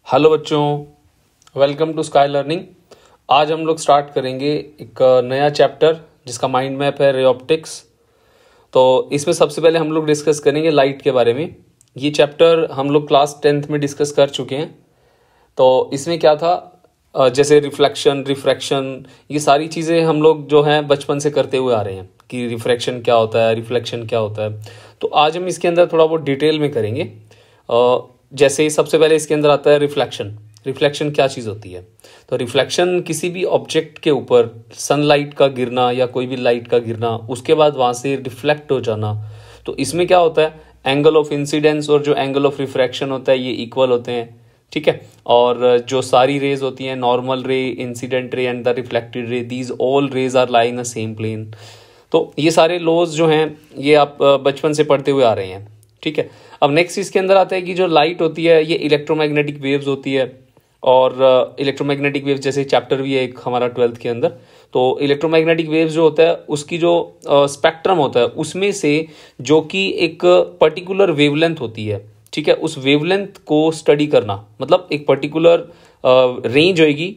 Hello बच्चों, welcome to sky learning. आज हम लोग स्टार्ट करेंगे एक नया चैप्टर जिसका माइंड मैप है रे ऑप्टिक्स। तो इसमें सबसे पहले हम लोग डिस्कस करेंगे लाइट के बारे में। ये चैप्टर हम लोग क्लास 10th में डिस्कस कर चुके हैं। तो इसमें क्या था, जैसे रिफ्लेक्शन, रिफ्रैक्शन, ये सारी चीज़ें हम लोग जो हैं बचपन से करते हुए आ रहे हैं कि रिफ्रैक्शन क्या होता है, रिफ्लेक्शन क्या होता है। तो आज हम इसके अंदर थोड़ा बहुत डिटेल में करेंगे। जैसे ही सबसे पहले इसके अंदर आता है रिफ्लेक्शन। रिफ्लेक्शन क्या चीज़ होती है? तो रिफ्लेक्शन किसी भी ऑब्जेक्ट के ऊपर सनलाइट का गिरना या कोई भी लाइट का गिरना, उसके बाद वहाँ से रिफ्लेक्ट हो जाना। तो इसमें क्या होता है, एंगल ऑफ इंसिडेंस और जो एंगल ऑफ रिफ्रैक्शन होता है ये इक्वल होते हैं, ठीक है। और जो सारी रेज होती हैं, normal ray, incident ray and the reflected ray, these all rays are lie in the same plane. तो ये सारे लॉज जो हैं ये आप बचपन से पढ़ते हुए आ रहे हैं, ठीक है। अब नेक्स्ट इसके अंदर आता है कि जो लाइट होती है ये इलेक्ट्रोमैग्नेटिक वेव्स होती है। और इलेक्ट्रोमैग्नेटिक वेव्स जैसे चैप्टर भी है एक हमारा 12th के अंदर। तो इलेक्ट्रोमैग्नेटिक वेव्स जो होता है उसकी जो स्पेक्ट्रम होता है उसमें से जो कि एक पर्टिकुलर वेवलेंथ होती है, ठीक है, उस वेवलेंथ को स्टडी करना, मतलब एक पर्टिकुलर रेंज होगी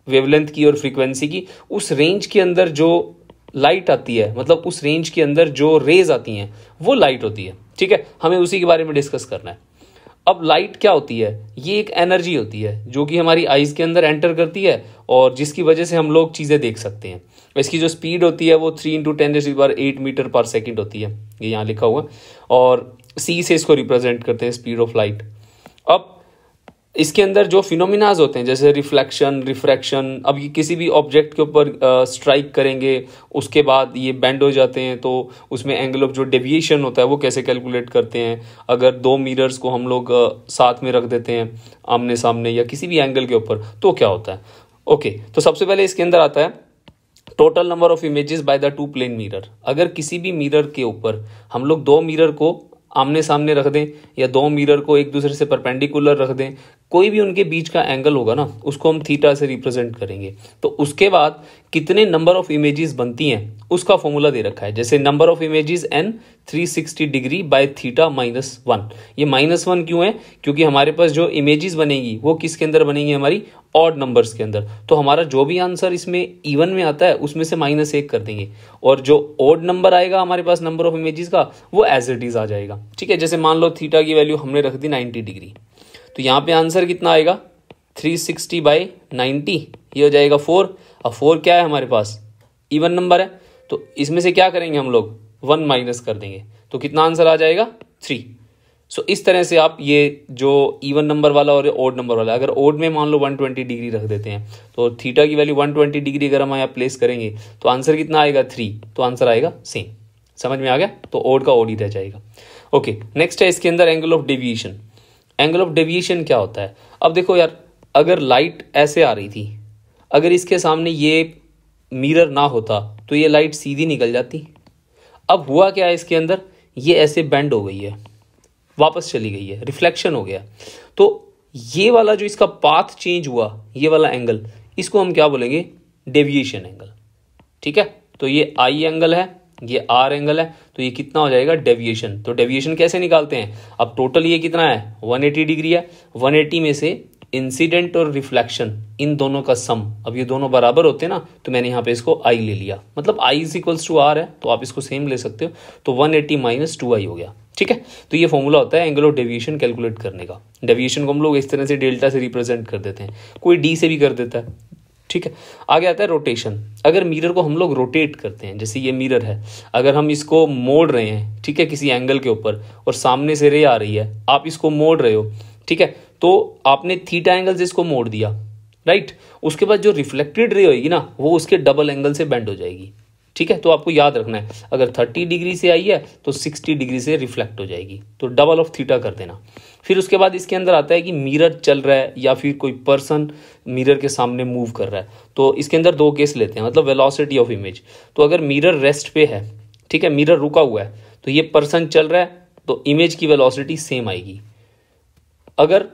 वेवलेंथ की और फ्रीक्वेंसी की। उस रेंज के अंदर जो लाइट आती है, मतलब उस रेंज के अंदर जो रेज आती हैं वो लाइट होती है, ठीक है। हमें उसी के बारे में डिस्कस करना है। अब लाइट क्या होती है? ये एक एनर्जी होती है जो कि हमारी आईज के अंदर एंटर करती है और जिसकी वजह से हम लोग चीज़ें देख सकते हैं। इसकी जो स्पीड होती है वो 3 × 10⁸ मीटर पर सेकेंड होती है, ये यहाँ लिखा हुआ। और सी से इसको रिप्रेजेंट करते हैं, स्पीड ऑफ लाइट। अब इसके अंदर जो फिनोमिनाज होते हैं जैसे रिफ्लेक्शन, रिफ्रैक्शन, अब ये किसी भी ऑब्जेक्ट के ऊपर स्ट्राइक करेंगे उसके बाद ये बेंड हो जाते हैं, तो उसमें एंगल ऑफ जो डेविएशन होता है वो कैसे कैलकुलेट करते हैं। अगर दो मिरर्स को हम लोग साथ में रख देते हैं आमने सामने या किसी भी एंगल के ऊपर तो क्या होता है। ओके, तो सबसे पहले इसके अंदर आता है total number of images by the two plane mirror. अगर किसी भी मिरर के ऊपर हम लोग दो मिरर को आमने सामने रख दें या दो मिरर को एक दूसरे से परपेंडिकुलर रख दें, कोई भी उनके बीच का एंगल होगा ना उसको हम थीटा से रिप्रेजेंट करेंगे। तो उसके बाद कितने नंबर ऑफ इमेजेस बनती हैं उसका फॉर्मूला दे रखा है। जैसे number of images n 360 degree by theta -1। ये -1 क्यों है? क्योंकि हमारे पास जो इमेजेस बनेगी वो किसके अंदर बनेंगी, हमारी ऑड नंबर्स के अंदर। तो हमारा जो भी आंसर इसमें इवन में आता है उसमें से -1 कर देंगे और जो ऑड नंबर आएगा हमारे पास नंबर ऑफ इमेजेस का वो एज इट इज आ जाएगा, ठीक है। जैसे मान लो थीटा की वैल्यू हमने रख दी 90 डिग्री, तो यहाँ पे आंसर कितना आएगा 360 बाई 90, ये हो जाएगा 4। अब 4 क्या है हमारे पास, इवन नंबर है, तो इसमें से क्या करेंगे हम लोग 1 माइनस कर देंगे, तो कितना आंसर आ जाएगा 3। सो इस तरह से आप ये जो इवन नंबर वाला और ओड नंबर वाला, अगर ओड में मान लो 120 डिग्री रख देते हैं तो थीटा की वैल्यू 120 डिग्री अगर हम यहाँ प्लेस करेंगे तो आंसर कितना आएगा 3, तो आंसर आएगा सेम। समझ में आ गया? तो ओड का ओड ही रह जाएगा। ओके, नेक्स्ट है इसके अंदर angle of deviation. Angle of deviation क्या होता है? अब देखो यार, अगर लाइट ऐसे आ रही थी, अगर इसके सामने ये मिरर ना होता तो ये लाइट सीधी निकल जाती। अब हुआ क्या है इसके अंदर, ये ऐसे बेंड हो गई है, वापस चली गई है, रिफ्लेक्शन हो गया। तो ये वाला जो इसका पाथ चेंज हुआ, ये वाला एंगल, इसको हम क्या बोलेंगे, डेविएशन एंगल, ठीक है। तो ये आई एंगल है, ये आर एंगल है, तो ये कितना हो जाएगा डेविएशन। तो डेविएशन कैसे निकालते हैं? अब टोटल ये कितना है 180 डिग्री है, 180 में से इंसिडेंट और रिफ्लेक्शन इन दोनों का सम, अब ये दोनों बराबर होते हैं ना, तो मैंने यहाँ पे इसको आई ले लिया, मतलब I is equals to are है, तो आप इसको सेम ले सकते हो। तो 180 माइनस 2i हो गया, ठीक है। तो ये फॉर्मूला होता है एंगल ऑफ डेविएशन कैलकुलेट करने का। डेविएशन को हम लोग इस तरह से डेल्टा से रिप्रेजेंट कर देते हैं, कोई डी से भी कर देता है, ठीक है। आगे आता है रोटेशन। अगर मिरर को हम लोग रोटेट करते हैं, जैसे ये मिरर है, अगर हम इसको मोड़ रहे हैं, ठीक है, किसी एंगल के ऊपर, और सामने से रे आ रही है, आप इसको मोड़ रहे हो, ठीक है, तो आपने थीटा एंगल से इसको मोड़ दिया, राइट। उसके बाद जो रिफ्लेक्टेड रे होगी ना वो उसके डबल एंगल से बेंड हो जाएगी, ठीक है। तो आपको याद रखना है, अगर 30 डिग्री से आई है तो 60 डिग्री से रिफ्लेक्ट हो जाएगी, तो डबल ऑफ थीटा कर देना। फिर उसके बाद इसके अंदर आता है कि मिरर चल रहा है या फिर कोई पर्सन मिरर के सामने मूव कर रहा है। तो इसके अंदर दो केस लेते हैं, मतलब वेलोसिटी ऑफ इमेज। तो अगर मिरर रेस्ट पे है, ठीक है, मिरर रुका हुआ है, तो ये पर्सन चल रहा है तो इमेज की वेलोसिटी सेम आएगी। अगर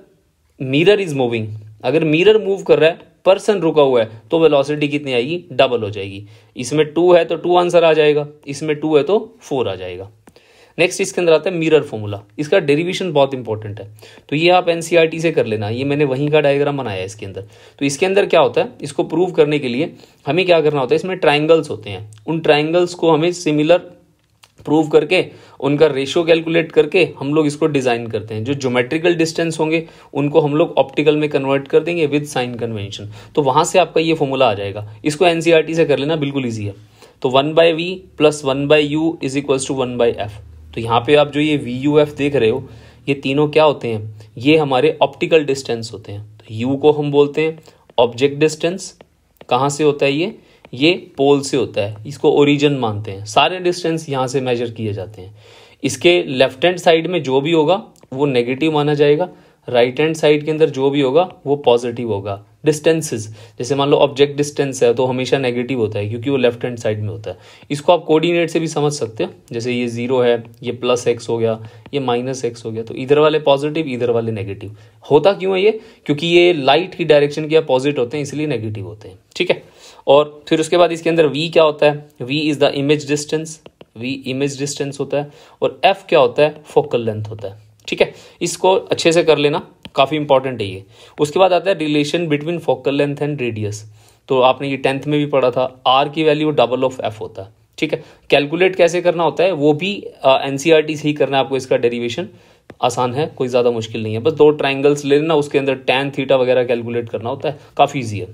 मिरर इज मूविंग, अगर मिरर मूव कर रहा है, पर्सन रुका हुआ है, तो वेलोसिटी कितनी आएगी, डबल हो जाएगी। इसमें 2 है तो 2 आंसर आ जाएगा, इसमें 2 है तो 4 आ जाएगा। नेक्स्ट इसके अंदर आता है मिरर फॉर्मूला। इसका डेरिवेशन बहुत इंपॉर्टेंट है, तो ये आप एनसीईआरटी से कर लेना। ये मैंने वहीं का डायग्राम बनाया है इसके अंदर। तो इसके अंदर क्या होता है, इसको प्रूव करने के लिए हमें क्या करना होता है, इसमें ट्राइंगल्स होते हैं, उन ट्राइंगल्स को हमें सिमिलर प्रूव करके उनका रेशियो कैलकुलेट करके हम लोग इसको डिजाइन करते हैं। जो ज्योमेट्रिकल डिस्टेंस होंगे उनको हम लोग ऑप्टिकल में कन्वर्ट कर देंगे विद साइन कन्वेंशन, तो वहां से आपका ये फॉर्मूला आ जाएगा। इसको एनसीईआरटी से कर लेना, बिल्कुल ईजी है। तो 1/v plus 1/u is equals to 1/f। तो यहाँ पे आप जो ये VUF देख रहे हो, ये तीनों क्या होते हैं, ये हमारे ऑप्टिकल डिस्टेंस होते हैं। तो U को हम बोलते हैं ऑब्जेक्ट डिस्टेंस। कहाँ से होता है ये पोल से होता है, इसको ओरिजिन मानते हैं। सारे डिस्टेंस यहाँ से मेजर किए जाते हैं। इसके लेफ्ट हैंड साइड में जो भी होगा वो नेगेटिव माना जाएगा, राइट हैंड साइड के अंदर जो भी होगा वो पॉजिटिव होगा। डिस्टेंसेस, जैसे मान लो ऑब्जेक्ट डिस्टेंस है तो हमेशा नेगेटिव होता है क्योंकि वो लेफ्ट हैंड साइड में होता है। इसको आप कोऑर्डिनेट से भी समझ सकते हो, जैसे ये 0 है, ये +x हो गया, ये -x हो गया, तो इधर वाले पॉजिटिव इधर वाले नेगेटिव। होता क्यों है ये, क्योंकि ये लाइट की डायरेक्शन के अपोजिट होते हैं इसलिए नेगेटिव होते हैं, ठीक है। और फिर उसके बाद इसके अंदर v क्या होता है, v is the image distance, v image distance होता है। और f क्या होता है, फोकल लेंथ होता है, ठीक है। इसको अच्छे से कर लेना, काफ़ी इंपॉर्टेंट है ये। उसके बाद आता है relation between focal length and radius. तो आपने ये 10th में भी पढ़ा था, r की वैल्यू डबल ऑफ f होता है, ठीक है। कैलकुलेट कैसे करना होता है वो भी एनसीईआरटी से ही करना है आपको। इसका डेरिवेशन आसान है, कोई ज़्यादा मुश्किल नहीं है, बस 2 ट्राइंगल्स ले लेना, उसके अंदर tan थीटा वगैरह कैलकुलेट करना होता है, काफ़ी ईजी है।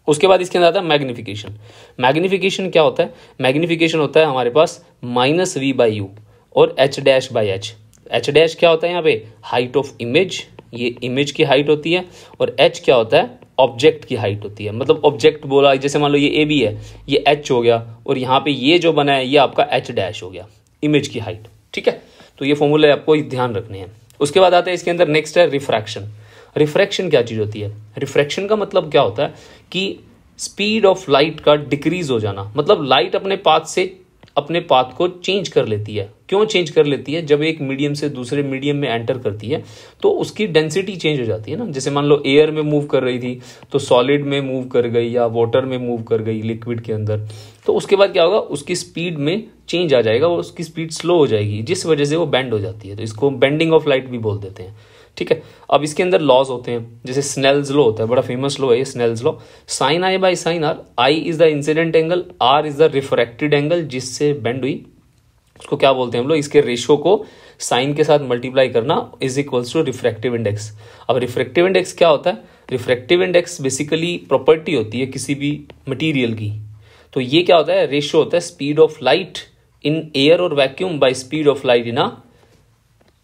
उसके बाद इसके अंदर आता है मैग्निफिकेशन। मैग्निफिकेशन क्या होता है, मैग्निफिकेशन होता है हमारे पास -v/u और h'/h। h' क्या होता है यहाँ पे, हाइट ऑफ इमेज, ये इमेज की हाइट होती है। और h क्या होता है, ऑब्जेक्ट की हाइट होती है। मतलब ऑब्जेक्ट बोला, जैसे मान लो ये AB है, ये h हो गया, और यहाँ पे ये जो बना है ये आपका h' हो गया, इमेज की हाइट, ठीक है। तो ये फॉर्मूले आपको ध्यान रखने हैं। उसके बाद आता है इसके अंदर नेक्स्ट है रिफ्रैक्शन। रिफ्रैक्शन क्या चीज़ होती है, रिफ्रैक्शन का मतलब क्या होता है कि स्पीड ऑफ लाइट का डिक्रीज हो जाना। मतलब लाइट अपने पाथ को चेंज कर लेती है। क्यों चेंज कर लेती है, जब एक मीडियम से दूसरे मीडियम में एंटर करती है तो उसकी डेंसिटी चेंज हो जाती है ना। जैसे मान लो एयर में मूव कर रही थी तो सॉलिड में मूव कर गई, या वाटर में मूव कर गई लिक्विड के अंदर, तो उसके बाद क्या होगा, उसकी स्पीड में चेंज आ जाएगा और उसकी स्पीड स्लो हो जाएगी, जिस वजह से वो बेंड हो जाती है। तो इसको बेंडिंग ऑफ लाइट भी बोल देते हैं, ठीक है। अब इसके अंदर लॉज होते हैं, जैसे स्नेल्स लॉ होता है, बड़ा फेमस लॉ है ये Snell's law. sin I by sin r, I is the incident angle, r is the refracted angle जिससे बेंड हुई, उसको क्या बोलते हैं हम लोग, इसके रेशियो को साइन के साथ मल्टीप्लाई करना is equals to refractive index. अब रिफ्रैक्टिव इंडेक्स क्या होता है, रिफ्रैक्टिव इंडेक्स बेसिकली प्रॉपर्टी होती है किसी भी मटेरियल की। तो ये क्या होता है, रेशियो होता है speed of light in air और vacuum by speed of light in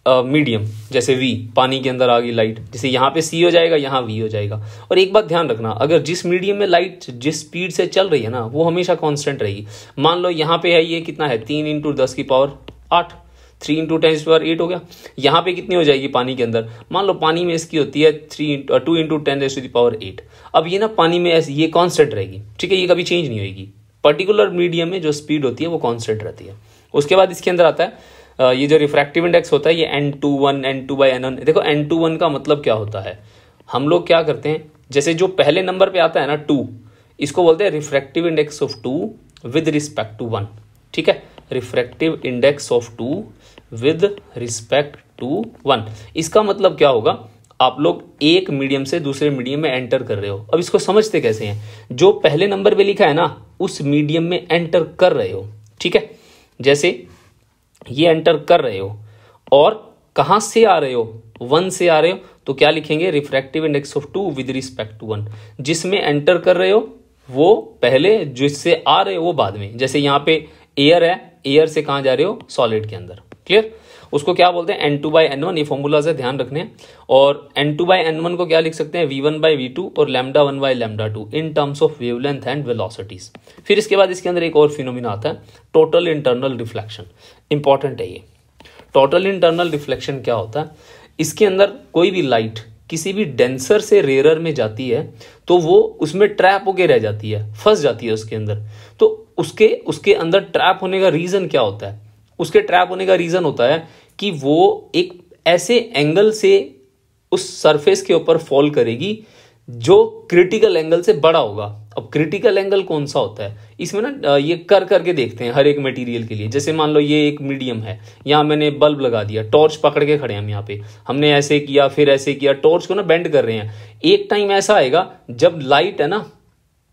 medium. जैसे V, पानी के अंदर आ गई लाइट, जैसे यहाँ पे C हो जाएगा, यहाँ V हो जाएगा। और एक बात ध्यान रखना, अगर जिस मीडियम में लाइट जिस स्पीड से चल रही है ना, वो हमेशा कांस्टेंट रहेगी। मान लो यहाँ पे है ये कितना है, 3 × 10⁸, 3 × 10⁸ हो गया। यहाँ पे कितनी हो जाएगी पानी के अंदर, मान लो पानी में इसकी होती है 2 × 10⁸। अब ये ना पानी में ऐसी ये कांस्टेंट रहेगी, ठीक है, ये कभी चेंज नहीं होगी। पर्टिकुलर मीडियम में जो स्पीड होती है वो कांस्टेंट रहती है। उसके बाद इसके अंदर आता है ये जो रिफ्रैक्टिव इंडेक्स होता है, ये n21 n2/n1। देखो n21 का मतलब क्या होता है, हम लोग क्या करते हैं, जैसे जो पहले नंबर पे आता है ना 2, इसको बोलते हैं refractive index of 2 with respect to 1, ठीक है। Refractive index of 2 with respect to 1, इसका मतलब क्या होगा, आप लोग एक मीडियम से दूसरे मीडियम में एंटर कर रहे हो। अब इसको समझते कैसे हैं, जो पहले नंबर पे लिखा है ना उस मीडियम में एंटर कर रहे हो, ठीक है। जैसे ये एंटर कर रहे हो और कहां से आ रहे हो, 1 से आ रहे हो, तो क्या लिखेंगे, refractive index of 2 with respect to 1। जिसमें एंटर कर रहे हो वो पहले, जिससे आ रहे हो वो बाद में। जैसे यहाँ पे एयर है, एयर से कहां जा रहे हो, सॉलिड के अंदर, क्लियर। उसको क्या बोलते हैं, n2/n1, ये फॉर्मूला से ध्यान रखने हैं। और n2/n1 को क्या लिख सकते हैं, v1/v2 और λ1/λ2 in terms of wavelength and velocities. फिर इसके बाद इसके अंदर एक और फिनोमिना आता है, टोटल इंटरनल रिफ्लेक्शन। इंपॉर्टेंट है ये। टोटल इंटरनल रिफ्लेक्शन क्या होता है, इसके अंदर कोई भी लाइट किसी भी डेंसर से रेयरर में जाती है तो वो उसमें ट्रैप होके रह जाती है, फंस जाती है उसके अंदर। तो उसके अंदर ट्रैप होने का रीजन क्या होता है, उसके ट्रैप होने का रीजन होता है कि वो एक ऐसे एंगल से उस सरफेस के ऊपर फॉल करेगी जो क्रिटिकल एंगल से बड़ा होगा। अब क्रिटिकल एंगल कौन सा होता है, इसमें ना ये कर करके देखते हैं हर एक मटेरियल के लिए। जैसे मान लो ये एक मीडियम है, यहाँ मैंने बल्ब लगा दिया, टॉर्च पकड़ के खड़े हैं हम यहाँ पे, हमने ऐसे किया फिर ऐसे किया, टॉर्च को ना बेंड कर रहे हैं। एक टाइम ऐसा आएगा जब लाइट है ना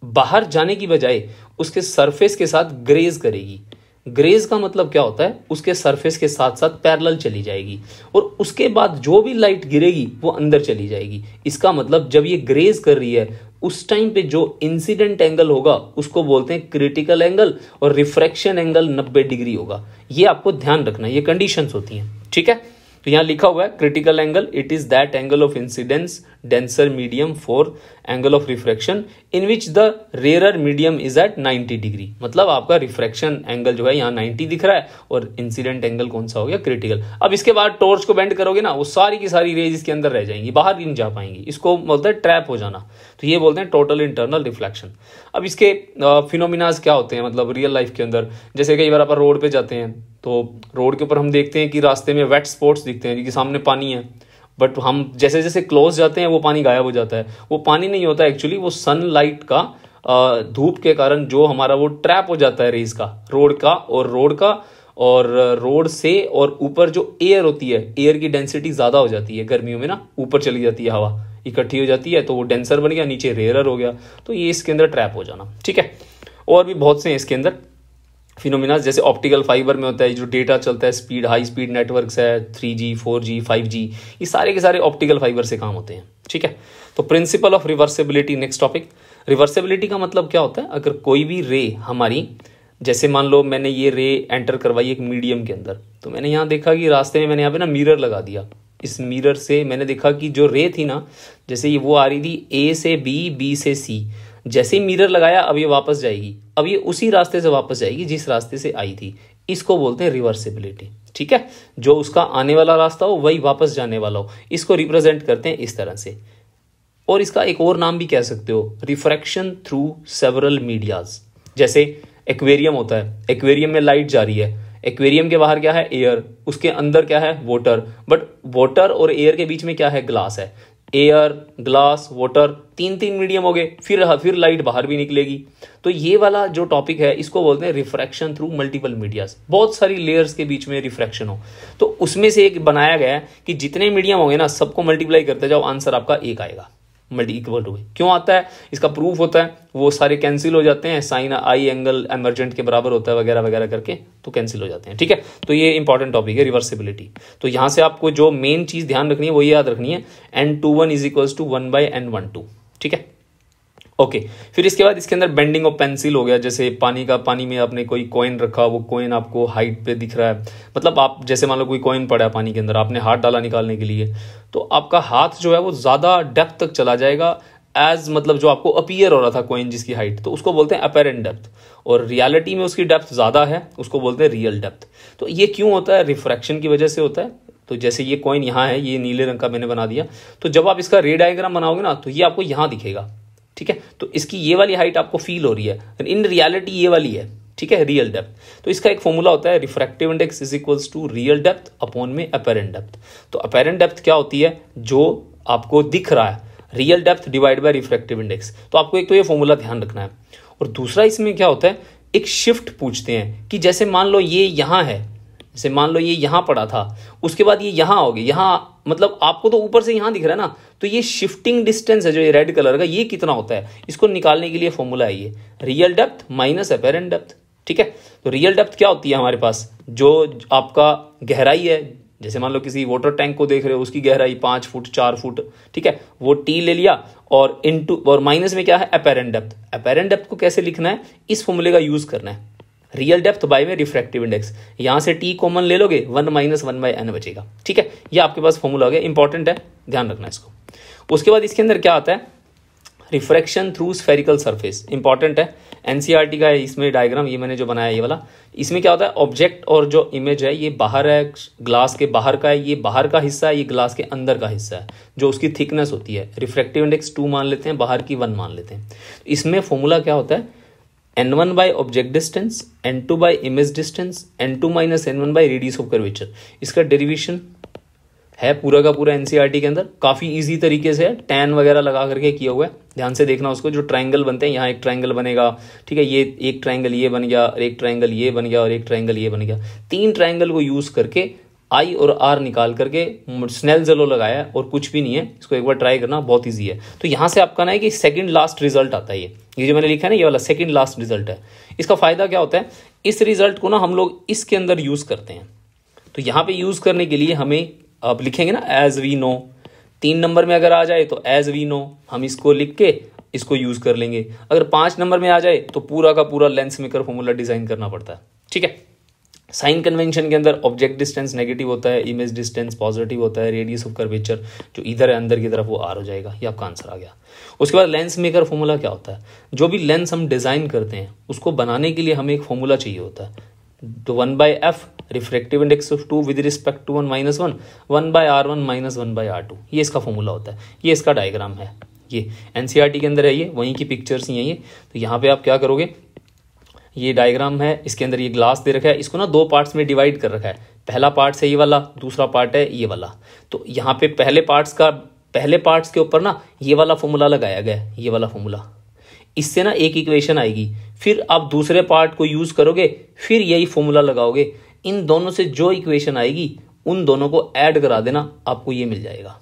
बाहर जाने की बजाय उसके सरफेस के साथ ग्रेज करेगी। ग्रेज का मतलब क्या होता है, उसके सरफेस के साथ साथ पैरेलल चली जाएगी और उसके बाद जो भी लाइट गिरेगी वो अंदर चली जाएगी। इसका मतलब जब ये ग्रेज कर रही है उस टाइम पे जो इंसिडेंट एंगल होगा उसको बोलते हैं क्रिटिकल एंगल और रिफ्रैक्शन एंगल 90 डिग्री होगा। ये आपको ध्यान रखना है, ये कंडीशंस होती हैं, ठीक है। तो यहां लिखा हुआ है critical angle, it is that angle of incidence denser medium for angle of refraction in which the rarer medium is at 90 degree. मतलब आपका रिफ्रैक्शन एंगल जो है यहाँ 90 दिख रहा है और इंसिडेंट एंगल कौन सा हो गया, क्रिटिकल। अब इसके बाद टॉर्च को बेंड करोगे ना, वो सारी की सारी रेज इसके अंदर रह जाएंगी, बाहर नहीं जा पाएंगी। इसको बोलते हैं ट्रैप हो जाना, तो ये बोलते हैं टोटल इंटरनल रिफ्लेक्शन। अब इसके फिनोमिनाज क्या होते हैं, मतलब रियल लाइफ के अंदर, जैसे कई बार आप रोड पे जाते हैं तो रोड के ऊपर हम देखते हैं कि रास्ते में वेट स्पॉट्स दिखते हैं, कि सामने पानी है, बट हम जैसे जैसे क्लोज जाते हैं वो पानी गायब हो जाता है। वो पानी नहीं होता एक्चुअली, वो सनलाइट का धूप के कारण जो हमारा वो ट्रैप हो जाता है रेज का, रोड से, और ऊपर जो एयर होती है, एयर की डेंसिटी ज्यादा हो जाती है गर्मियों में ना, ऊपर चली जाती है हवा, इकट्ठी हो जाती है तो वो डेंसर बन गया, नीचे रेयरर हो गया, तो ये इसके अंदर ट्रैप हो जाना, ठीक है। और भी बहुत से हैं इसके अंदर फिनोमिना, जैसे ऑप्टिकल फाइबर में होता है जो डेटा चलता है, स्पीड, हाई स्पीड नेटवर्क्स है, 3G 4G 5G, ये सारे के सारे ऑप्टिकल फाइबर से काम होते हैं, ठीक है। तो principle of reversibility, next topic. Reversibility का मतलब क्या होता है, अगर कोई भी रे हमारी, जैसे मान लो मैंने ये रे एंटर करवाई एक मीडियम के अंदर, तो मैंने यहाँ देखा कि रास्ते में मैंने यहाँ पे ना मिरर लगा दिया, इस मिरर से मैंने देखा कि जो रे थी ना, जैसे ये वो आ रही थी A से B, B से C, जैसे ही मिरर लगाया अब ये वापस जाएगी, अब ये उसी रास्ते से वापस जाएगी जिस रास्ते से आई थी। इसको बोलते हैं रिवर्सिबिलिटी, ठीक है। जो उसका आने वाला रास्ता हो वही वापस जाने वाला हो, इसको रिप्रेजेंट करते हैं इस तरह से। और इसका एक और नाम भी कह सकते हो, रिफ्रैक्शन थ्रू सेवरल मीडियाज। जैसे एक्वेरियम होता है, एक्वेरियम में लाइट जा रही है, एक्वेरियम के बाहर क्या है, एयर, उसके अंदर क्या है, वाटर, बट वाटर और एयर के बीच में क्या है, ग्लास है। एयर, ग्लास, वाटर, तीन तीन मीडियम हो गए, फिर लाइट बाहर भी निकलेगी। तो ये वाला जो टॉपिक है इसको बोलते हैं रिफ्रैक्शन थ्रू मल्टीपल मीडियाज। बहुत सारी लेयर्स के बीच में रिफ्रैक्शन हो, तो उसमें से एक बनाया गया है कि जितने मीडियम होंगे ना सबको मल्टीप्लाई करते जाओ, आंसर आपका एक आएगा, मल्टी इक्वल टू। क्यों आता है, इसका प्रूफ होता है, वो सारे कैंसिल हो जाते हैं, साइन आई एंगल एमर्जेंट के बराबर होता है वगैरह वगैरह करके, तो कैंसिल हो जाते हैं, ठीक है। तो ये इंपॉर्टेंट टॉपिक है रिवर्सिबिलिटी। तो यहां से आपको जो मेन चीज ध्यान रखनी है वो ये याद रखनी है, N21 is equals to 1/N12, ठीक है, ओके। फिर इसके बाद इसके अंदर बेंडिंग ऑफ पेंसिल हो गया। जैसे पानी में आपने कोई कॉइन रखा, वो कॉइन आपको हाइट पे दिख रहा है, मतलब आप जैसे मान लो कोई कॉइन पड़ा है पानी के अंदर, आपने हाथ डाला निकालने के लिए, तो आपका हाथ जो है वो ज्यादा डेप्थ तक चला जाएगा, एज मतलब जो आपको अपीयर हो रहा था कॉइन जिसकी हाइट, तो उसको बोलते हैं अपेरेंट डेप्थ, और रियलिटी में उसकी डेप्थ ज्यादा है, उसको बोलते हैं रियल डेप्थ। तो ये क्यों होता है, रिफ्रैक्शन की वजह से होता है। तो जैसे ये कॉइन यहाँ है, ये नीले रंग का मैंने बना दिया, तो जब आप इसका रे डायग्राम बनाओगे ना तो ये आपको यहाँ दिखेगा, ठीक है। तो इसकी ये वाली हाइट आपको फील हो रही है, इन रियलिटी ये वाली है, ठीक है, रियल डेप्थ। तो इसका एक फॉर्मूला होता है, refractive index is equals to real depth upon में अपेरेंट डेप्थ। तो अपेरेंट डेप्थ क्या होती है, जो आपको दिख रहा है, real depth divide by refractive index. तो आपको एक तो ये फॉर्मूला ध्यान रखना है, और दूसरा इसमें क्या होता है, एक शिफ्ट पूछते हैं कि जैसे मान लो ये यहाँ है, जैसे मान लो ये यहाँ पड़ा था, उसके बाद ये यहाँ हो गया, यहाँ मतलब आपको तो ऊपर से यहाँ दिख रहा है ना, तो ये शिफ्टिंग डिस्टेंस है जो ये रेड कलर का, ये कितना होता है, इसको निकालने के लिए फॉर्मूला है ये real depth minus apparent depth, ठीक है। तो रियल डेप्थ क्या होती है हमारे पास, जो आपका गहराई है, जैसे मान लो किसी वाटर टैंक को देख रहे हो, उसकी गहराई 5 फुट 4 फुट, ठीक है, वो टी ले लिया, और इनटू और माइनस में क्या है, अपेरेंट डेप्थ। अपेरेंट डेप्थ को कैसे लिखना है, इस फॉर्मूले का यूज करना है, रियल डेप्थ बाय में रिफ्रैक्टिव इंडेक्स, यहां से टी कॉमन ले लोगे, 1 माइनस 1/n बचेगा, ठीक है। ये आपके पास फॉर्मूला हो गया, इंपॉर्टेंट है, ध्यान रखना इसको। उसके बाद इसके अंदर क्या आता है, refraction through spherical surface, important है, एनसीईआरटी का है इसमें डायग्राम, ये मैंने जो बनाया ये वाला। इसमें क्या होता है, ऑब्जेक्ट और जो इमेज है ये बाहर है, ग्लास के बाहर का है, ये बाहर का हिस्सा है, ये ग्लास के अंदर का हिस्सा है, जो उसकी थिकनेस होती है, रिफ्रैक्टिव इंडेक्स 2 मान लेते हैं, बाहर की 1 मान लेते हैं। इसमें फॉर्मूला क्या होता है, N1 by object distance, N2 by image distance, N2 minus N1 by radius of curvature. इसका डेरिवेशन है पूरा का पूरा एनसीईआरटी के अंदर, काफ़ी इजी तरीके से है, टैन वगैरह लगा करके किया हुआ है। ध्यान से देखना उसको, जो ट्रायंगल बनते हैं, यहाँ एक ट्रायंगल बनेगा, ठीक है, ये एक ट्रायंगल ये बन गया, और एक ट्रायंगल ये बन गया, और एक ट्रायंगल ये बन गया। 3 ट्रायंगल को यूज करके आई और आर निकाल करके स्नेल्स लॉ लगाया है, और कुछ भी नहीं है। इसको एक बार ट्राई करना, बहुत ईजी है। तो यहाँ से आपका ना है कि सेकंड लास्ट रिजल्ट आता है। ये जो मैंने लिखा है ना, ये वाला सेकंड लास्ट रिजल्ट है। इसका फायदा क्या होता है, इस रिजल्ट को ना हम लोग इसके अंदर यूज करते हैं। तो यहाँ पे यूज करने के लिए हमें अब लिखेंगे ना एज वी नो, 3 नंबर में अगर आ जाए तो एज वी नो, हम इसको लिख के इसको यूज कर लेंगे। अगर 5 नंबर में आ जाए तो पूरा का पूरा लेंस मेकर फॉर्मूला डिजाइन करना पड़ता है, ठीक है। साइन कन्वेंशन के अंदर ऑब्जेक्ट डिस्टेंस नेगेटिव होता है, इमेज डिस्टेंस पॉजिटिव होता है, रेडियस ऑफ कर्वेचर जो इधर है अंदर की तरफ वो आर हो जाएगा। ये आपका आंसर आ गया। उसके बाद लेंस मेकर फॉर्मूला क्या होता है, जो भी लेंस हम डिजाइन करते हैं उसको बनाने के लिए हमें एक फॉर्मूला चाहिए होता है। तो 1/f refractive index of 2 with respect to 1 - 1, 1/r1 - 1/r2, ये इसका फॉर्मूला होता है। ये इसका डायग्राम है, ये एनसीईआरटी के अंदर है, ये वहीं की पिक्चर्स ही हैं ये। तो यहाँ पे आप क्या करोगे, ये डायग्राम है, इसके अंदर ये ग्लास दे रखा है, इसको ना 2 पार्ट्स में डिवाइड कर रखा है। पहला पार्ट है ये वाला, दूसरा पार्ट है ये वाला। तो यहाँ पे पहले पार्ट्स के ऊपर ना ये वाला फॉर्मूला लगाया गया है, ये वाला फॉर्मूला। इससे ना एक इक्वेशन आएगी, फिर आप दूसरे पार्ट को यूज करोगे, फिर यही फॉर्मूला लगाओगे। इन दोनों से जो इक्वेशन आएगी उन दोनों को ऐड करा देना, आपको ये मिल जाएगा,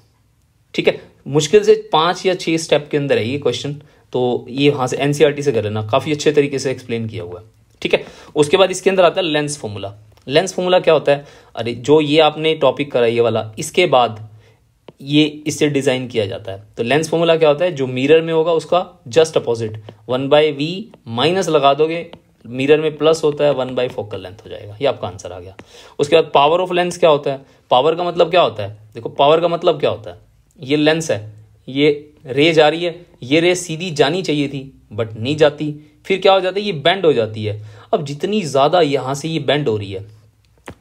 ठीक है। मुश्किल से 5 या 6 स्टेप के अंदर है ये क्वेश्चन। तो ये वहां से एनसीईआरटी से कर लेना, काफी अच्छे तरीके से एक्सप्लेन किया हुआ है, ठीक है। उसके बाद इसके अंदर आता है लेंस फॉर्मूला। लेंस फॉर्मूला क्या होता है, अरे जो ये आपने टॉपिक करा ये वाला, इसके बाद ये इससे डिजाइन किया जाता है। तो लेंस फॉर्मूला क्या होता है, जो मिरर में होगा उसका जस्ट अपोजिट 1/v माइनस लगा दोगे, मिरर में प्लस होता है 1/, फोकल लेंथ हो जाएगा। ये आपका आंसर आ गया। उसके बाद पावर ऑफ लेंस क्या होता है, पावर का मतलब क्या होता है, देखो पावर का मतलब क्या होता है, ये लेंस है, ये रे जा रही है, ये रे सीधी जानी चाहिए थी बट नहीं जाती, फिर क्या हो जाता है, ये बेंड हो जाती है। अब जितनी ज्यादा यहां से ये बेंड हो रही है,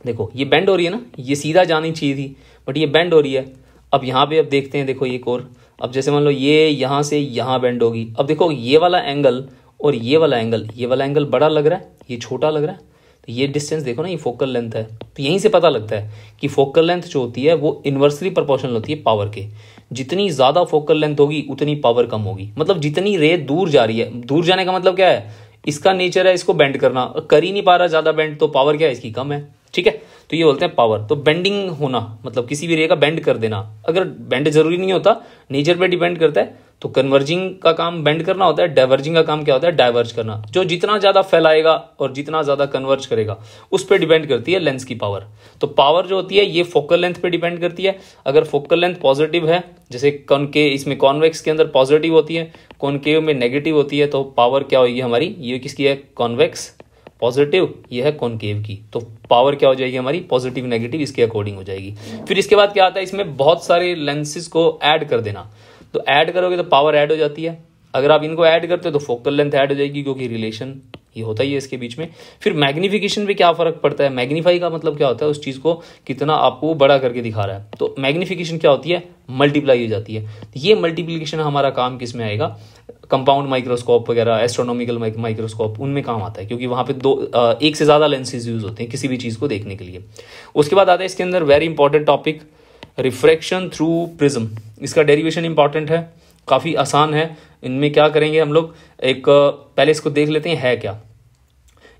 देखो ये बेंड हो रही है ना, ये सीधा जानी चाहिए थी बट ये बेंड हो रही है। अब यहाँ पे अब देखते हैं, देखो एक और, अब जैसे मान लो ये यहाँ से यहाँ बेंड होगी। अब देखो ये वाला एंगल और ये वाला एंगल बड़ा लग रहा है, ये छोटा लग रहा है। तो ये डिस्टेंस देखो ना, ये फोकल लेंथ है। तो यहीं से पता लगता है कि फोकल लेंथ जो होती है वो इन्वर्सली प्रोपोर्शनल होती है पावर के। जितनी ज्यादा फोकल लेंथ होगी उतनी पावर कम होगी। मतलब जितनी रे दूर जा रही है, दूर जाने का मतलब क्या है, इसका नेचर है इसको बेंड करना, कर ही नहीं पा रहा ज्यादा बेंड, तो पावर क्या है इसकी कम है, ठीक है। तो ये बोलते हैं पावर। तो बेंडिंग होना मतलब किसी भी रे का बेंड कर देना। अगर बेंड जरूरी नहीं होता, नेचर पे डिपेंड करता है। तो कन्वर्जिंग का काम बेंड करना होता है, डाइवर्जिंग का काम क्या होता है, डाइवर्ज करना। जो जितना ज्यादा फैलाएगा और जितना ज्यादा कन्वर्ज करेगा उस पर डिपेंड करती है लेंस की पावर। तो पावर जो होती है ये फोकल लेंथ पे डिपेंड करती है। अगर फोकल लेंथ पॉजिटिव है, जैसे इसमें कॉन्वेक्स के अंदर पॉजिटिव होती है, कॉनकेव में नेगेटिव होती है, तो पावर क्या होगी हमारी, ये किसकी है, कॉन्वेक्स पॉजिटिव, ये है कॉनकेव की। तो पावर क्या हो जाएगी हमारी, पॉजिटिव नेगेटिव इसके अकॉर्डिंग हो जाएगी। फिर इसके बाद क्या आता है, इसमें बहुत सारे लेंसेज को ऐड कर देना। तो ऐड करोगे तो पावर ऐड हो जाती है। अगर आप इनको ऐड करते हो तो फोकल लेंथ ऐड हो जाएगी, क्योंकि रिलेशन ये होता ही है इसके बीच में। फिर मैग्निफिकेशन पे क्या फर्क पड़ता है, मैग्नीफाई का मतलब क्या होता है, उस चीज को कितना आपको बड़ा करके दिखा रहा है। तो मैग्निफिकेशन क्या होती है, मल्टीप्लाई हो जाती है। ये मल्टीप्लीकेशन हमारा काम किस में आएगा, कंपाउंड माइक्रोस्कोप वगैरह, एस्ट्रोनॉमिकल माइक्रोस्कोप, उनमें काम आता है, क्योंकि वहां पे एक से ज्यादा लेंसेज यूज होते हैं किसी भी चीज को देखने के लिए। उसके बाद आता है इसके अंदर very important topic, refraction through prism. इसका डेरिवेशन इंपॉर्टेंट है, काफी आसान है। इनमें क्या करेंगे हम लोग, एक पहले इसको देख लेते हैं है क्या।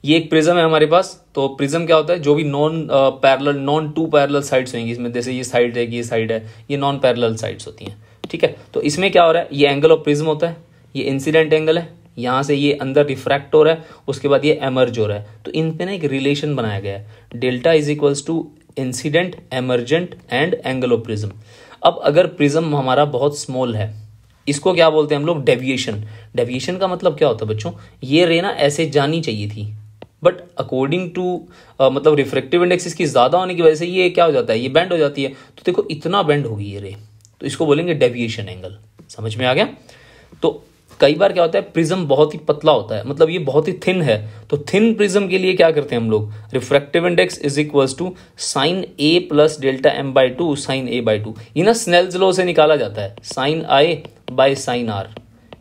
ये एक प्रिज्म है हमारे पास। तो प्रिज्म क्या होता है, जो भी नॉन टू पैरेलल साइड्स होंगी इसमें, जैसे ये साइड है, ये साइड है, ये नॉन पैरेलल साइड्स होती हैं, ठीक है। तो इसमें क्या हो रहा है, ये एंगल ऑफ प्रिज्म होता है, ये इंसिडेंट एंगल है, यहाँ से ये अंदर रिफ्रैक्ट हो रहा है, उसके बाद ये एमर्ज हो रहा है। तो इन पे ना एक रिलेशन बनाया गया है, delta is equals to incident, emergent and angle of prism. अब अगर प्रिज्म हमारा बहुत स्मॉल है, इसको क्या बोलते हैं हम लोग, डेविएशन। डेविएशन का मतलब क्या होता है बच्चों, ये रे ना ऐसे जानी चाहिए थी, बट अकॉर्डिंग टू मतलब रिफ्रैक्टिव इंडेक्स इसकी ज्यादा होने की वजह से ये क्या हो जाता है, ये बेंड हो जाती है। तो देखो इतना बेंड होगी ये रे, तो इसको बोलेंगे डेविएशन एंगल। समझ में आ गया। तो कई बार क्या होता है, प्रिज्म बहुत ही पतला होता है, मतलब ये बहुत ही थिन है। तो थिन प्रिज्म के लिए क्या करते हैं हम लोग, refractive index is equals to sine A plus delta M by two sine A by two. ये ना स्नेल्स लॉ से निकाला जाता है, sine I by sine R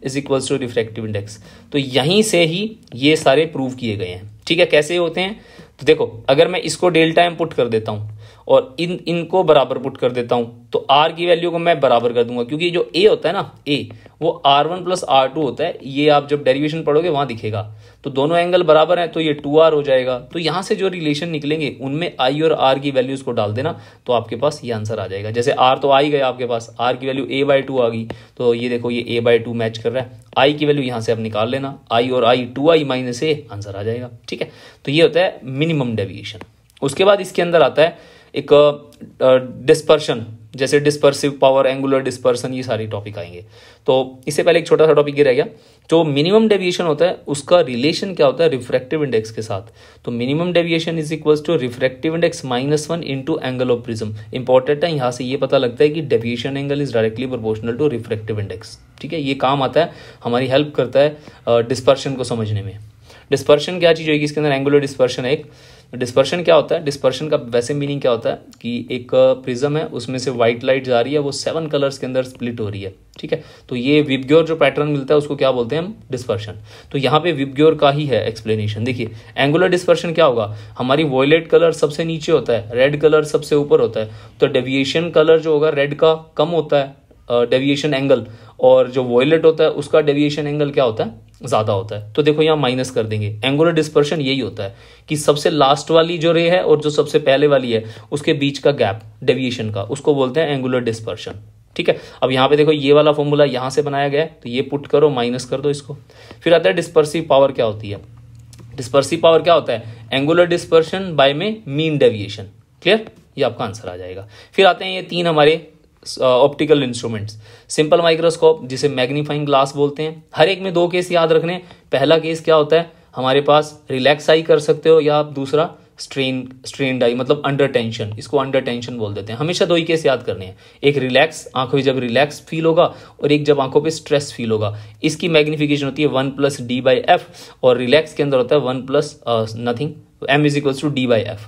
is equals to refractive index. तो यहीं से ही ये सारे प्रूव किए गए हैं, ठीक है। कैसे होते हैं, तो देखो अगर मैं इसको डेल्टा एम पुट कर देता हूं और इनको बराबर पुट कर देता हूं, तो R की वैल्यू को मैं बराबर कर दूंगा, क्योंकि जो A होता है ना, A वो R1 प्लस R2 होता है, ये आप जब डेरिवेशन पढ़ोगे वहां दिखेगा। तो दोनों एंगल बराबर हैं तो ये 2R हो जाएगा। तो यहां से जो रिलेशन निकलेंगे उनमें I और R की वैल्यूज को डाल देना, तो आपके पास ये आंसर आ जाएगा। जैसे R तो आ ही गया आपके पास, R की वैल्यू A/2 आ गई, तो ये देखो ये A/2 मैच कर रहा है। I की वैल्यू यहां से आप निकाल लेना, I और I 2I minus A answer आ जाएगा। ठीक है, तो ये होता है मिनिमम डेविएशन। उसके बाद इसके अंदर आता है एक डिस्पर्शन, जैसे डिस्पर्सिव पावर, एंगुलर डिस्पर्सन, ये सारी टॉपिक आएंगे। तो इससे पहले एक छोटा सा टॉपिक ये रह गया, जो मिनिमम डेविएशन होता है उसका रिलेशन क्या होता है रिफ्रैक्टिव इंडेक्स के साथ। तो minimum deviation is equals to refractive index -1 into angle of prism. Important है, यहाँ से ये पता लगता है कि deviation angle is directly proportional to refractive index. ठीक है, ये काम आता है, हमारी हेल्प करता है डिस्पर्शन को समझने में। डिस्पर्शन क्या चीज़ होगी इसके अंदर, एंगुलर डिस्पर्शन है एक। डिस्पर्शन क्या होता है, डिस्पर्शन का वैसे मीनिंग क्या होता है कि एक प्रिज्म है, उसमें से व्हाइट लाइट जा रही है, वो 7 कलर्स के अंदर स्प्लिट हो रही है। ठीक है, तो ये विबग्योर जो पैटर्न मिलता है उसको क्या बोलते हैं हम, डिस्पर्शन। तो यहाँ पे विबग्योर का ही है एक्सप्लेनेशन। देखिए एंगुलर डिस्पर्शन क्या होगा, हमारी वॉयलेट कलर सबसे नीचे होता है, रेड कलर सबसे ऊपर होता है, तो डेविएशन कलर जो होगा रेड का कम होता है डेविएशन एंगल, और जो वॉयलेट होता है उसका डेविएशन एंगल क्या होता है, ज्यादा होता है। तो देखो यहाँ माइनस कर देंगे। एंगुलर डिस्पर्शन यही होता है कि सबसे लास्ट वाली जो रे है और जो सबसे पहले वाली है उसके बीच का गैप डेविएशन का, उसको बोलते हैं एंगुलर डिस्पर्शन। ठीक है, अब यहाँ पे देखो ये वाला फॉर्मूला यहाँ से बनाया गया है, तो ये पुट करो, माइनस कर दो इसको। फिर आता है डिस्पर्सिव पावर क्या होती है। डिस्पर्सिव पावर क्या होता है, एंगुलर डिस्पर्शन बाय में मीन डेविएशन। क्लियर, ये आपका आंसर आ जाएगा। फिर आते हैं ये 3 हमारे ऑप्टिकल इंस्ट्रूमेंट्स। सिंपल माइक्रोस्कोप जिसे मैग्नीफाइंग ग्लास बोलते हैं। हर एक में 2 केस याद रखने। पहला केस क्या होता है हमारे पास, रिलैक्स आई कर सकते हो, या आप दूसरा स्ट्रेन्ड आई, मतलब अंडर टेंशन, इसको अंडर टेंशन बोल देते हैं। हमेशा 2 ही केस याद करने हैं, एक रिलैक्स, आंखों में जब रिलैक्स फील होगा, और एक जब आंखों पे स्ट्रेस फील होगा। इसकी मैग्निफिकेशन होती है 1 + D/F, और रिलैक्स के अंदर होता है 1 + नथिंग, M = D/F।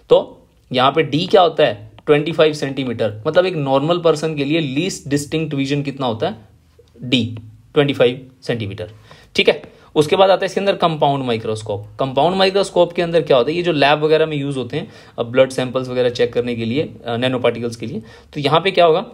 तो यहाँ पे D क्या होता है 25 सेंटीमीटर, मतलब एक नॉर्मल पर्सन के लिए लीस्ट डिस्टिंक्ट विजन कितना होता है, D 25 सेंटीमीटर। ठीक है, उसके बाद आता है इसके अंदर कंपाउंड माइक्रोस्कोप। कंपाउंड माइक्रोस्कोप के अंदर क्या होता है, ये जो लैब वगैरह में यूज होते हैं ब्लड सैंपल्स वगैरह चेक करने के लिए, नैनो पार्टिकल्स के लिए। तो यहाँ पे क्या होगा,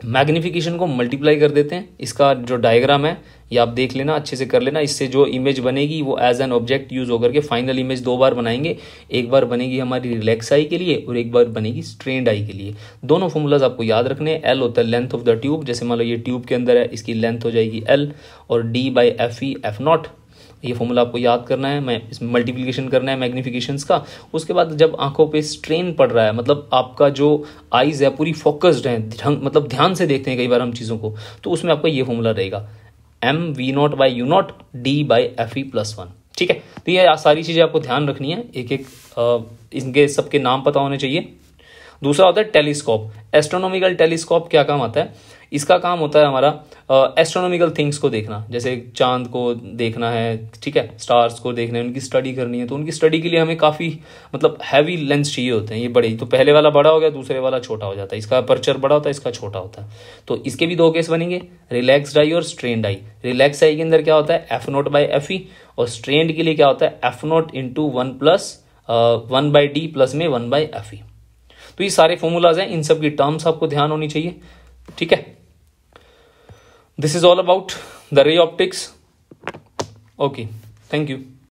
मैग्निफिकेशन को मल्टीप्लाई कर देते हैं। इसका जो डायग्राम है ये आप देख लेना, अच्छे से कर लेना। इससे जो इमेज बनेगी वो एज एन ऑब्जेक्ट यूज होकर के फाइनल इमेज 2 बार बनाएंगे। एक बार बनेगी हमारी रिलैक्स आई के लिए और एक बार बनेगी स्ट्रेन्ड आई के लिए। दोनों फॉर्मूलाज आपको याद रखने हैं। एल होता है लेंथ ऑफ द ट्यूब, जैसे मान लो ये ट्यूब के अंदर है, इसकी लेंथ हो जाएगी एल, और D/FE F0, ये फॉर्मूला आपको याद करना है। मैं इसमें मल्टीप्लिकेशन करना है मैग्निफिकेशंस का। उसके बाद जब आंखों पे स्ट्रेन पड़ रहा है, मतलब आपका जो आईज है पूरी फोकस्ड है, मतलब ध्यान से देखते हैं कई बार हम चीज़ों को, तो उसमें आपका ये फॉर्मूला रहेगा mV0/U0 D/FE +1। ठीक है, तो ये सारी चीज़ें आपको ध्यान रखनी है, एक एक इनके सबके नाम पता होने चाहिए। दूसरा होता है टेलीस्कोप। एस्ट्रोनॉमिकल टेलीस्कोप क्या काम आता है, इसका काम होता है हमारा एस्ट्रोनॉमिकल थिंग्स को देखना, जैसे चांद को देखना है, ठीक है, स्टार्स को देखना है, उनकी स्टडी करनी है। तो उनकी स्टडी के लिए हमें काफ़ी मतलब हैवी लेंस चाहिए होते हैं। ये बड़े, तो पहले वाला बड़ा हो गया, दूसरे वाला छोटा हो जाता है, इसका अपर्चर बड़ा होता है, इसका छोटा होता है। तो इसके भी 2 केस बनेंगे, रिलैक्स्ड आई और स्ट्रेन्ड आई। रिलैक्स आई के अंदर क्या होता है F0/FE, और स्ट्रेन्ड के लिए क्या होता है F0 × 1 + में 1/FE। तो ये सारे फॉर्मूलाज हैं, इन सब की टर्म्स आपको ध्यान होनी चाहिए। ठीक है, this is all about the ray optics. Okay, thank you.